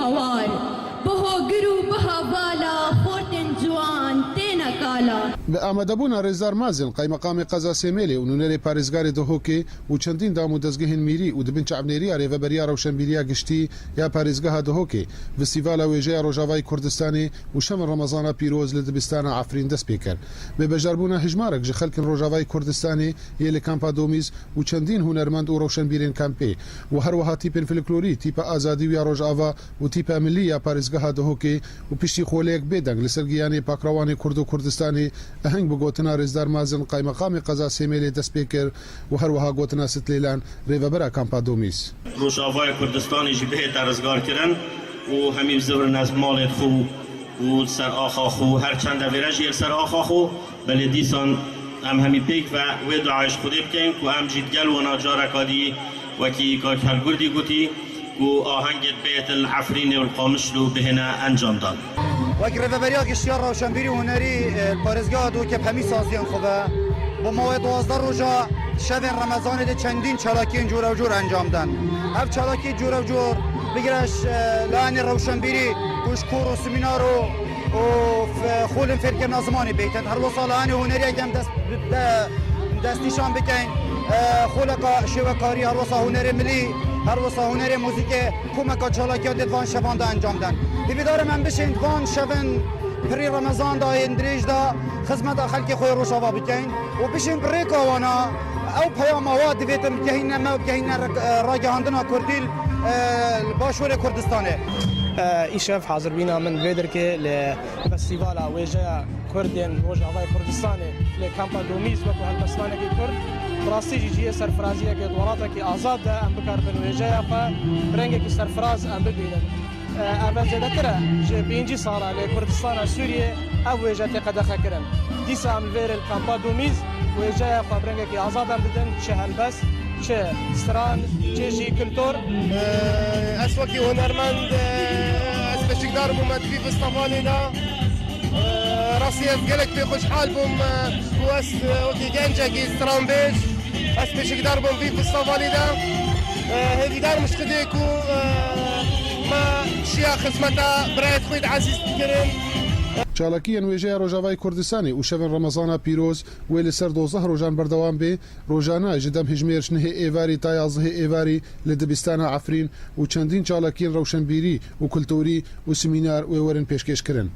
هوار بهو گرو بها بالا خورتن جوان تینا کالا به ئامادەبوونا ڕێزدار مازن قایمەقامی قەزا سێمێلێ و نونەرێ پارێزگاری دهۆکێ و چەندین دام و دەستگەهێن میری و دبن چاپنێریە ڕێڤەبەریە ڕەوشەنبیریە گشتی یا پارێزگەها دهۆکێ فستیڤالە وێژەیە ڕۆژاوای کوردستانی و شەمە ڕەمەزانە پیرۆز لە دبستانە ئافرین دەست پێ کرد بێ بەژاربوونا هژمارێک ژە خەلکن ڕۆژاوای کوردستانی یە لە کامپا دۆمیز و چەندین هونەرمەند و ڕەوشەنبیرێن کامپێ و هەروەها تیپن فلکلۆری تیپە ئازادی و یا ڕۆژئاوا و تیپە ملی یا پارێزگەها دهۆکێ و پشتی خۆلەیەک بێدەنگ لەسەر گیانی پاکراوانی کورد و کوردستانی ئەهەنگ بگۆتنا ڕێزدار مازن قایمەقامی قەزا سێمێلێ دەست پێ کرد و هەروەها گۆتنا ست لێلان ڕێڤەبەرە کامپا دۆمیز ڕۆژاوای کوردستانیشی بهێتە ڕزگارکردن و هەمی بزەورن ئەز ماڵێت خو و سەر ئاخا خو هەرچەندە ڤێرەژی سەر ئاخا خو بەلێ دیسان ئەم هەمی پێک و وێ دوعایش خودێ بکەین و ئەم جیت گەل و ناجارەکادی وەکی کاک هەرگوردی گوتی و ئاهەنگێت بێت العەفرین و القامشلو بهێنە ئەنجامدان وەک ڕێڤەبەریا گشتیا ڕەوشەنبیری و هونەری پارێزگاها دۆکێ هەمی سازیان خوبە بۆ ماوەی 12 ڕۆژە شەوێن ڕەمەزانێ دێ چەندین چالاکیên جۆرە و جۆر ئەنجامدان ئەف چالاکی جۆرە و جۆر بگرەش لایەنی ڕەوشەنبیری توشکۆر و سمینار و خۆلن فێرکردنا زمانی بێتن هەروەسا لایەنی هونەریەکەم دەستنیشان بکەین خۆلەکە شێوەکاری هەروەسا هونەرێ ملی هەروەسا هونەرێ موزیکێ کۆمەکە چالاکیا دێت وان شەواندا ئەنجامدان دیبیدارم ئەم بشین وان شەوێن پری ڕەمەزاندا یên درێژدا خزمەتا خەلکی خۆی ڕۆژاوا بکەین و بشین ڕێکاوانە ئەو پەیاماوا دەبێتن بگەهینە مە بگەهینە ڕاگەهاندنا کوردی باشوورê Kurdistanê. ئیشەف حاضربینا من vêdirkê li festîvala wêjeya Kurdên Rojavayê Kurdistanê lê kampa Domîz wekû helbestvanekî Kurd rastî jî ciyê serfiraziyekê welatekî azad de em bikarbin wêjeya xwe rengekî serfiraz em bibînin. Ev zêdetir e ji 5 sala lê Kurdistana Sûriyê ev wêje tê qedexe kirin. Dîsa em li vêrê kampa Domîz wêjeya xwe rengekî azad em bidin çi helbest çi stran çi jî kultur. Ez wekî hunermend ez beşikdar bûm me divî Istefanê de rastî ez gelek pê xweşhal bûm ku ez wekî gencekî stranbêj ez beşikdar bûm vî Istefanê de hêvîdar mişkidê ku me şiya xizmeta birayet xwe de ezîz dikirin. چالاکیە نوێژەیە ڕۆژاوای کوردستانی و شەوێن ڕەمەزانە پیرۆز وێ لەسەر 12 ڕۆژان بەردەوام بێ ڕۆژانە ji دەم هژمێرش نهێ ئێواری تا 11 ئێواری لە دبستانە ئەفرین و چەندین چالاکیên ڕەوشەنبیری و کولتوری و سمینار وێوەرن پێشکەشکردن.